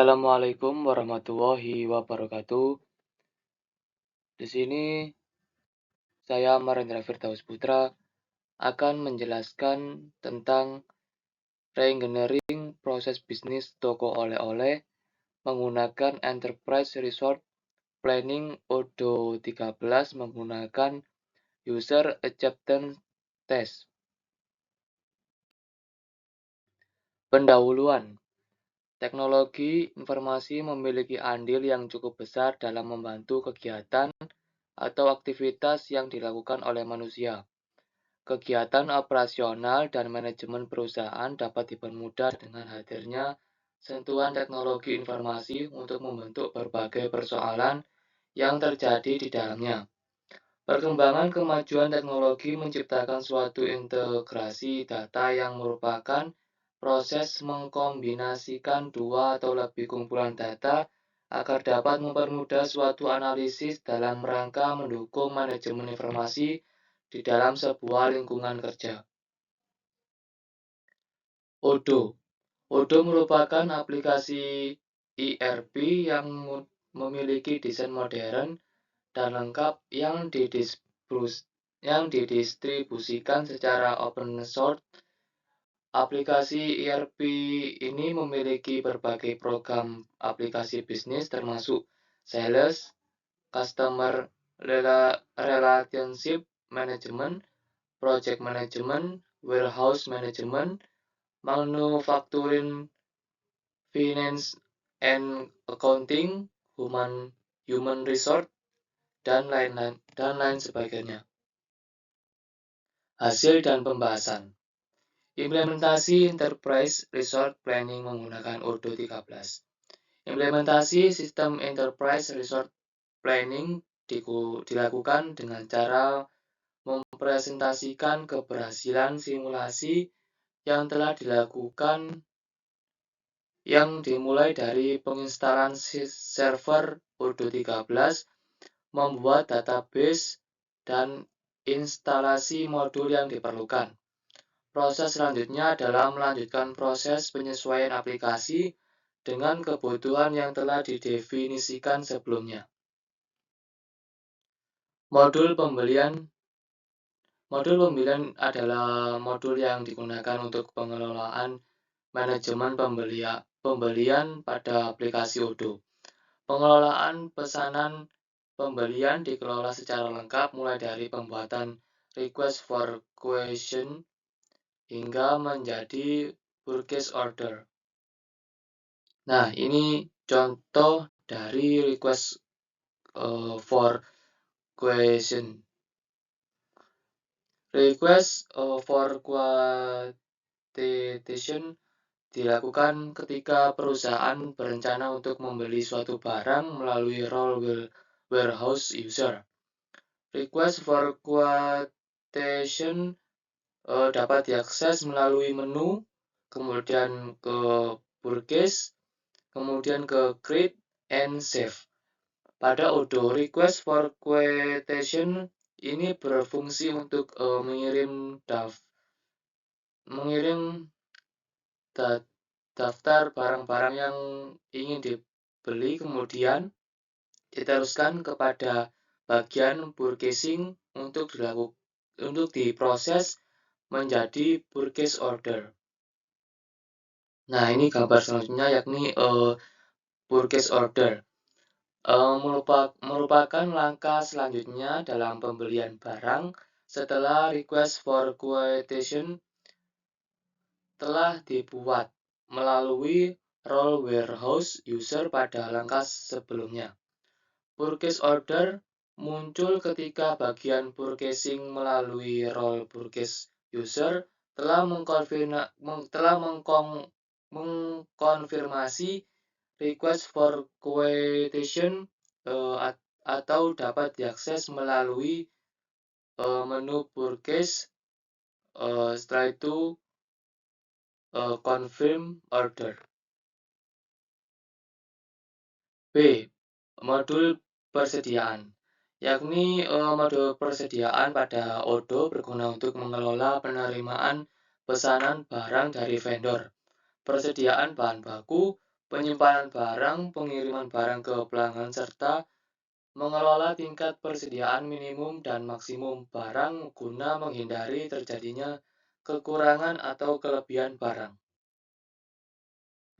Assalamualaikum warahmatullahi wabarakatuh. Di sini saya Marendra Firdaus Putra akan menjelaskan tentang reengineering proses bisnis toko oleh-oleh menggunakan Enterprise Resource Planning ODO 13 menggunakan User Acceptance Test. Pendahuluan. Teknologi informasi memiliki andil yang cukup besar dalam membantu kegiatan atau aktivitas yang dilakukan oleh manusia. Kegiatan operasional dan manajemen perusahaan dapat dipermudah dengan hadirnya sentuhan teknologi informasi untuk membentuk berbagai persoalan yang terjadi di dalamnya. Perkembangan kemajuan teknologi menciptakan suatu integrasi data yang merupakan proses mengkombinasikan dua atau lebih kumpulan data agar dapat mempermudah suatu analisis dalam rangka mendukung manajemen informasi di dalam sebuah lingkungan kerja. ODO. ODO merupakan aplikasi ERP yang memiliki desain modern dan lengkap yang didistribusikan secara open source. Aplikasi ERP ini memiliki berbagai program aplikasi bisnis termasuk Sales, Customer Relationship Management, Project Management, Warehouse Management, Manufacturing, Finance and Accounting, Human Resource, dan lain sebagainya. Hasil dan pembahasan. Implementasi Enterprise Resource Planning menggunakan ODO 13. Implementasi sistem Enterprise Resource Planning dilakukan dengan cara mempresentasikan keberhasilan simulasi yang telah dilakukan yang dimulai dari penginstalan server ODO 13, membuat database, dan instalasi modul yang diperlukan. Proses selanjutnya adalah melanjutkan proses penyesuaian aplikasi dengan kebutuhan yang telah didefinisikan sebelumnya. Modul pembelian adalah modul yang digunakan untuk pengelolaan manajemen pembelian pada aplikasi ODO. Pengelolaan pesanan pembelian dikelola secara lengkap mulai dari pembuatan request for quotation hingga menjadi purchase order. Nah, ini contoh dari request for quotation. Request for quotation dilakukan ketika perusahaan berencana untuk membeli suatu barang melalui role warehouse user. Request for quotation dapat diakses melalui menu, kemudian ke purchase, kemudian ke create and save. Pada ODO, request for quotation ini berfungsi untuk mengirim daftar barang-barang yang ingin dibeli, kemudian diteruskan kepada bagian purchasing untuk diproses menjadi purchase order. Nah, ini gambar selanjutnya yakni purchase order. Merupakan langkah selanjutnya dalam pembelian barang setelah request for quotation telah dibuat melalui role warehouse user pada langkah sebelumnya. Purchase order muncul ketika bagian purchasing melalui role purchase user telah mengkonfirmasi request for quotation atau dapat diakses melalui menu purchase. Setelah itu confirm order. B. Modul persediaan, yakni modul persediaan pada ODO berguna untuk mengelola penerimaan pesanan barang dari vendor, persediaan bahan baku, penyimpanan barang, pengiriman barang ke pelanggan, serta mengelola tingkat persediaan minimum dan maksimum barang guna menghindari terjadinya kekurangan atau kelebihan barang.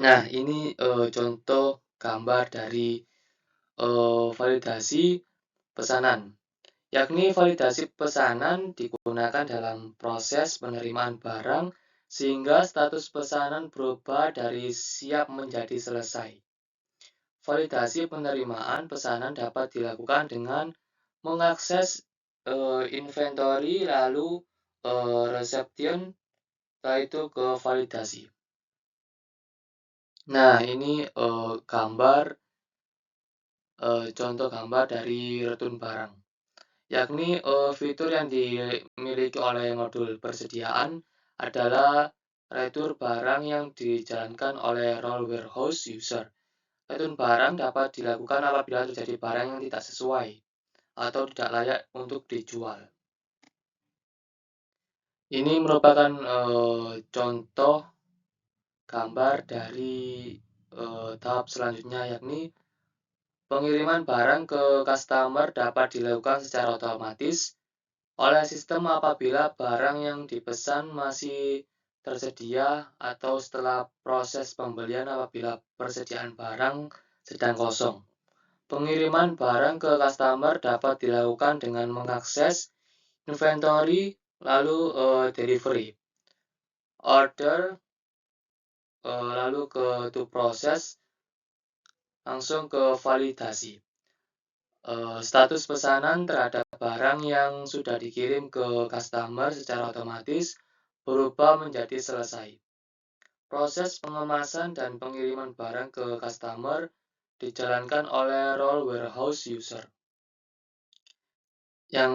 Nah, ini contoh gambar dari validasi pesanan, yakni validasi pesanan digunakan dalam proses penerimaan barang sehingga status pesanan berubah dari siap menjadi selesai. Validasi penerimaan pesanan dapat dilakukan dengan mengakses inventory lalu reception, setelah itu ke validasi. Nah, ini contoh gambar dari retun barang, yakni fitur yang dimiliki oleh modul persediaan adalah retur barang yang dijalankan oleh role warehouse user. Retun barang dapat dilakukan apabila terjadi barang yang tidak sesuai atau tidak layak untuk dijual. Ini merupakan contoh gambar dari tahap selanjutnya, yakni pengiriman barang ke customer dapat dilakukan secara otomatis oleh sistem apabila barang yang dipesan masih tersedia atau setelah proses pembelian apabila persediaan barang sedang kosong. Pengiriman barang ke customer dapat dilakukan dengan mengakses inventory lalu delivery, order, lalu ke to process, langsung ke validasi. Status pesanan terhadap barang yang sudah dikirim ke customer secara otomatis berubah menjadi selesai. Proses pengemasan dan pengiriman barang ke customer dijalankan oleh role warehouse user. Yang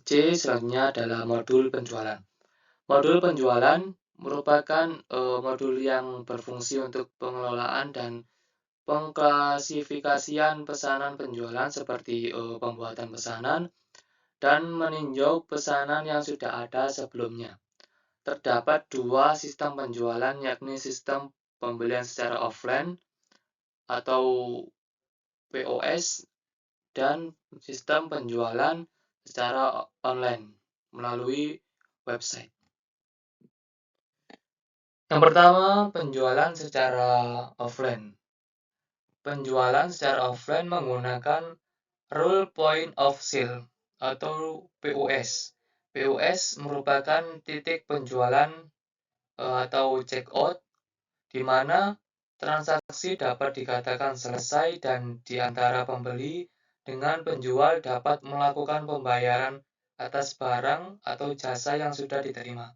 C selanjutnya adalah modul penjualan. Modul penjualan merupakan modul yang berfungsi untuk pengelolaan dan pengklasifikasian pesanan penjualan seperti pembuatan pesanan dan meninjau pesanan yang sudah ada sebelumnya. Terdapat dua sistem penjualan, yakni sistem pembelian secara offline atau POS dan sistem penjualan secara online melalui website. Yang pertama, penjualan secara offline. Penjualan secara offline menggunakan Rule Point of Sale atau POS. POS merupakan titik penjualan atau checkout di mana transaksi dapat dikatakan selesai dan di antara pembeli dengan penjual dapat melakukan pembayaran atas barang atau jasa yang sudah diterima.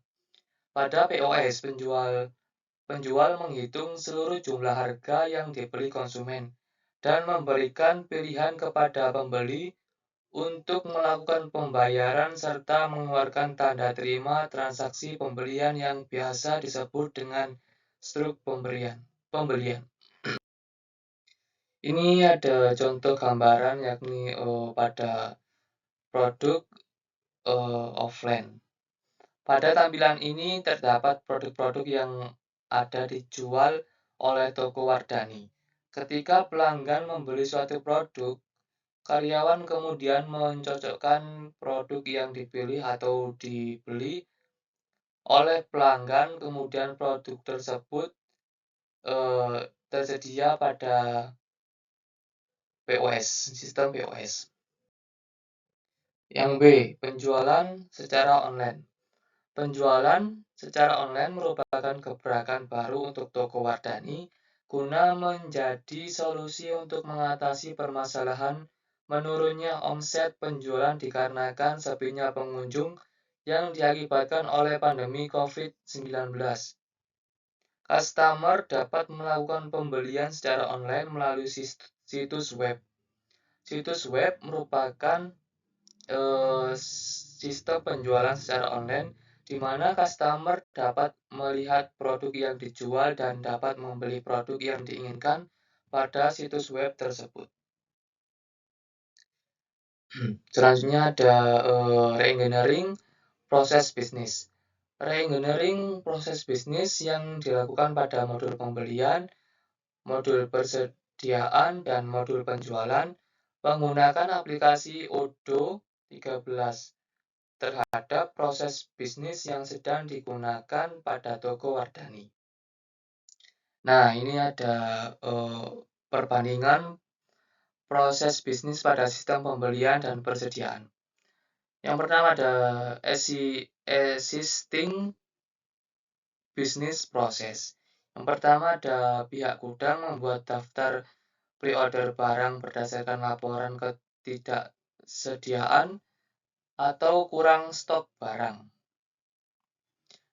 Pada POS, penjual menghitung seluruh jumlah harga yang dibeli konsumen dan memberikan pilihan kepada pembeli untuk melakukan pembayaran serta mengeluarkan tanda terima transaksi pembelian yang biasa disebut dengan struk pembelian. Ini ada contoh gambaran, yakni pada produk offline. Pada tampilan ini terdapat produk-produk yang ada dijual oleh toko Wardani. Ketika pelanggan membeli suatu produk, karyawan kemudian mencocokkan produk yang dipilih atau dibeli oleh pelanggan, kemudian produk tersebut tersedia pada POS, sistem POS. Yang B, penjualan secara online. Penjualan secara online merupakan gebrakan baru untuk toko Wardani guna menjadi solusi untuk mengatasi permasalahan menurunnya omset penjualan dikarenakan sepinya pengunjung yang diakibatkan oleh pandemi COVID-19. Customer dapat melakukan pembelian secara online melalui situs web. Situs web merupakan sistem penjualan secara online di mana customer dapat melihat produk yang dijual dan dapat membeli produk yang diinginkan pada situs web tersebut. Selanjutnya ada reengineering proses bisnis. Reengineering proses bisnis yang dilakukan pada modul pembelian modul persediaan, dan modul penjualan menggunakan aplikasi Odoo 13 terhadap proses bisnis yang sedang digunakan pada toko Wardani. Nah, ini ada perbandingan proses bisnis pada sistem pembelian dan persediaan. Yang pertama ada existing business process. Yang pertama ada pihak gudang membuat daftar pre-order barang berdasarkan laporan ketidaksediaan atau kurang stok barang.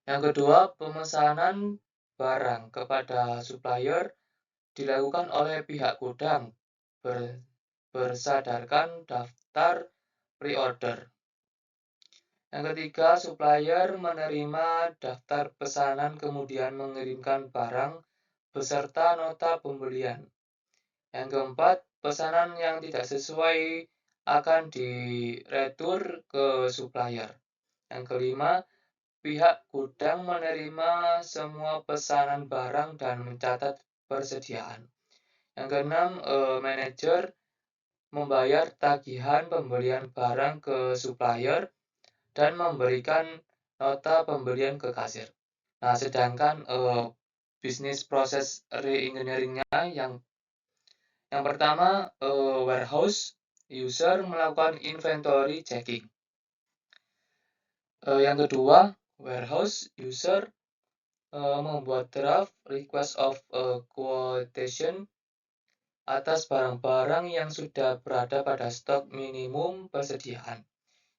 Yang kedua, pemesanan barang kepada supplier dilakukan oleh pihak gudang bersadarkan daftar pre-order. Yang ketiga, supplier menerima daftar pesanan kemudian mengirimkan barang beserta nota pembelian. Yang keempat, pesanan yang tidak sesuai akan diretur ke supplier. Yang kelima, pihak gudang menerima semua pesanan barang dan mencatat persediaan. Yang keenam, manajer membayar tagihan pembelian barang ke supplier dan memberikan nota pembelian ke kasir. Nah, sedangkan bisnis proses re-engineering-nya yang pertama, warehouse user melakukan inventory checking. Yang kedua, warehouse user membuat draft request of quotation atas barang-barang yang sudah berada pada stok minimum persediaan.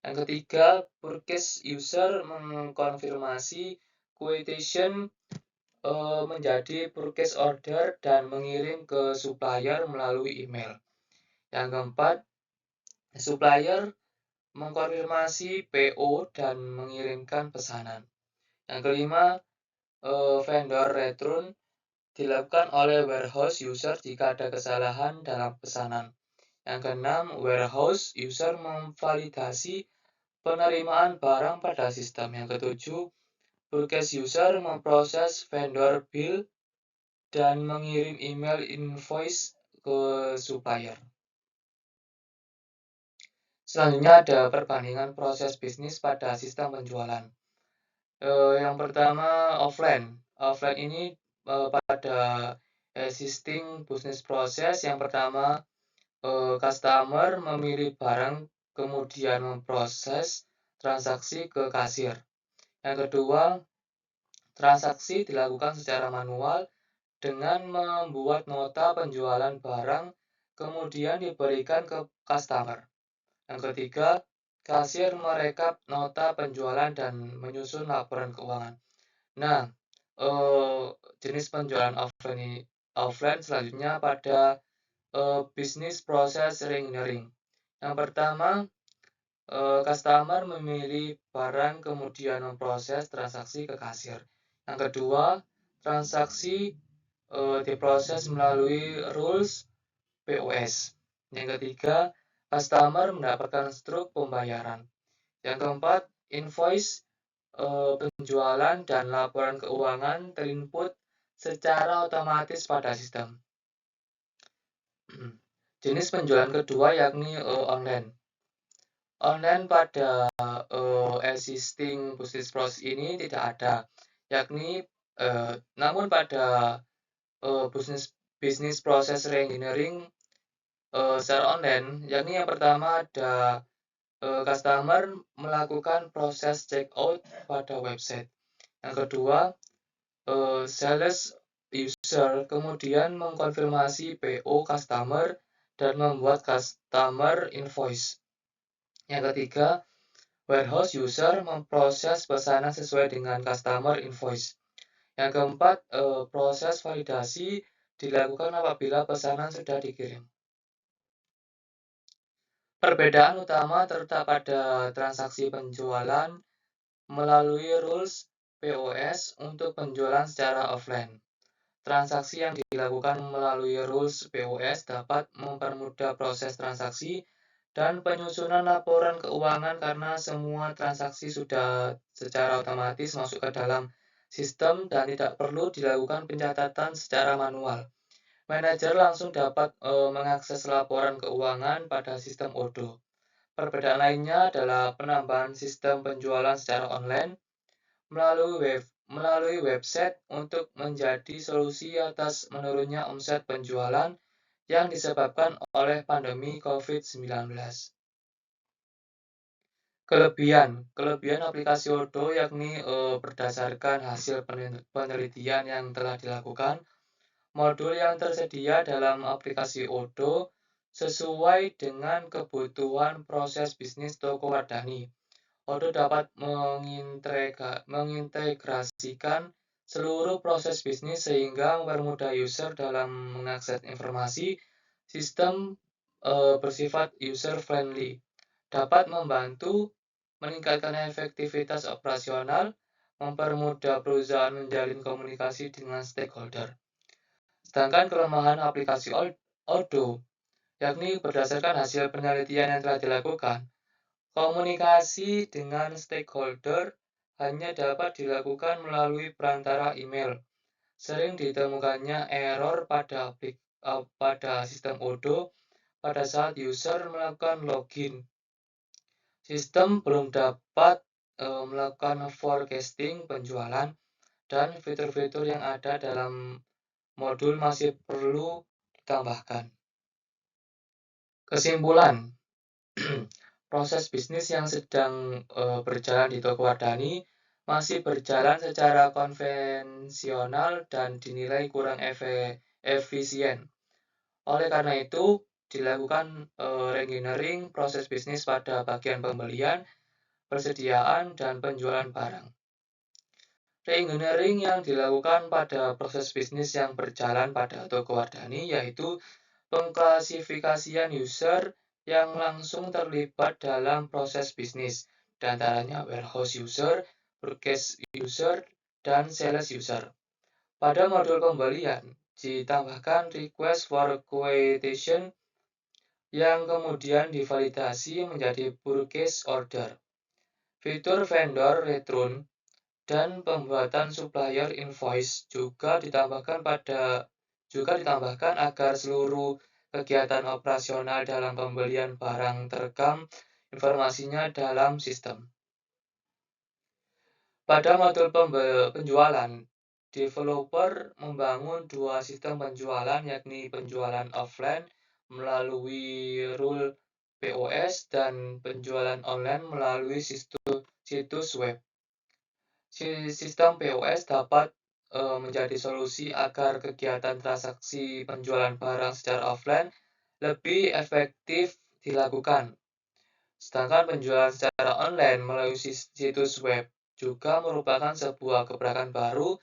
Yang ketiga, purchase user mengkonfirmasi quotation menjadi purchase order dan mengirim ke supplier melalui email. Yang keempat, supplier mengkonfirmasi PO dan mengirimkan pesanan. Yang kelima, vendor return dilakukan oleh warehouse user jika ada kesalahan dalam pesanan. Yang keenam, warehouse user memvalidasi penerimaan barang pada sistem. Yang ketujuh, purchase user memproses vendor bill dan mengirim email invoice ke supplier. Selanjutnya ada perbandingan proses bisnis pada sistem penjualan. Yang pertama, offline. Offline ini pada existing business process. Yang pertama, customer memilih barang kemudian memproses transaksi ke kasir. Yang kedua, transaksi dilakukan secara manual dengan membuat nota penjualan barang kemudian diberikan ke customer. Yang ketiga, kasir merekap nota penjualan dan menyusun laporan keuangan. Nah, jenis penjualan offline selanjutnya pada business process re-engineering. Yang pertama, customer memilih barang kemudian memproses transaksi ke kasir. Yang kedua, transaksi diproses melalui rules POS. Yang ketiga, customer mendapatkan struk pembayaran. Yang keempat, invoice penjualan dan laporan keuangan terinput secara otomatis pada sistem. Jenis penjualan kedua yakni online. Online pada existing business process ini tidak ada, yakni namun pada business process re-engineering secara online, yakni yang pertama ada customer melakukan proses checkout pada website. Yang kedua, sales user kemudian mengkonfirmasi PO customer dan membuat customer invoice. Yang ketiga, warehouse user memproses pesanan sesuai dengan customer invoice. Yang keempat, proses validasi dilakukan apabila pesanan sudah dikirim. Perbedaan utama terletak pada transaksi penjualan melalui rules POS untuk penjualan secara offline. Transaksi yang dilakukan melalui rules POS dapat mempermudah proses transaksi dan penyusunan laporan keuangan karena semua transaksi sudah secara otomatis masuk ke dalam sistem dan tidak perlu dilakukan pencatatan secara manual. Manajer langsung dapat mengakses laporan keuangan pada sistem Odoo. Perbedaan lainnya adalah penambahan sistem penjualan secara online melalui website untuk menjadi solusi atas menurunnya omset penjualan yang disebabkan oleh pandemi COVID-19. Kelebihan aplikasi Odoo yakni berdasarkan hasil penelitian yang telah dilakukan, modul yang tersedia dalam aplikasi Odoo sesuai dengan kebutuhan proses bisnis toko Wardani. Odoo dapat mengintegrasikan seluruh proses bisnis sehingga mempermudah user dalam mengakses informasi. Sistem bersifat user-friendly, dapat membantu meningkatkan efektivitas operasional, mempermudah perusahaan menjalin komunikasi dengan stakeholder. Sedangkan kelemahan aplikasi Odoo, yakni berdasarkan hasil penelitian yang telah dilakukan, komunikasi dengan stakeholder hanya dapat dilakukan melalui perantara email. Sering ditemukannya error pada sistem Odoo pada saat user melakukan login. Sistem belum dapat melakukan forecasting penjualan, dan fitur-fitur yang ada dalam modul masih perlu ditambahkan. Kesimpulan, proses bisnis yang sedang berjalan di toko Wardani masih berjalan secara konvensional dan dinilai kurang efisien. Oleh karena itu, dilakukan reengineering proses bisnis pada bagian pembelian, persediaan, dan penjualan barang. Reengineering yang dilakukan pada proses bisnis yang berjalan pada toko Wardani yaitu pengklasifikasian user yang langsung terlibat dalam proses bisnis, diantaranya warehouse user, purchase user, dan sales user. Pada modul pembelian, ditambahkan request for quotation yang kemudian divalidasi menjadi purchase order. Fitur vendor return dan pembuatan supplier invoice juga ditambahkan agar seluruh kegiatan operasional dalam pembelian barang terekam informasinya dalam sistem. Pada modul penjualan, developer membangun dua sistem penjualan, yakni penjualan offline melalui rule POS dan penjualan online melalui situs web. Sistem POS dapat menjadi solusi agar kegiatan transaksi penjualan barang secara offline lebih efektif dilakukan. Sedangkan penjualan secara online melalui situs web juga merupakan sebuah gebrakan baru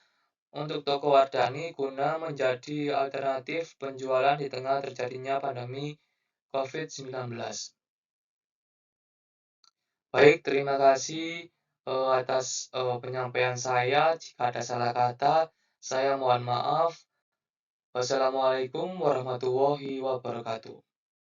untuk toko Wardani guna menjadi alternatif penjualan di tengah terjadinya pandemi COVID-19. Baik, terima kasih atas penyampaian saya. Jika ada salah kata, saya mohon maaf. Wassalamualaikum warahmatullahi wabarakatuh.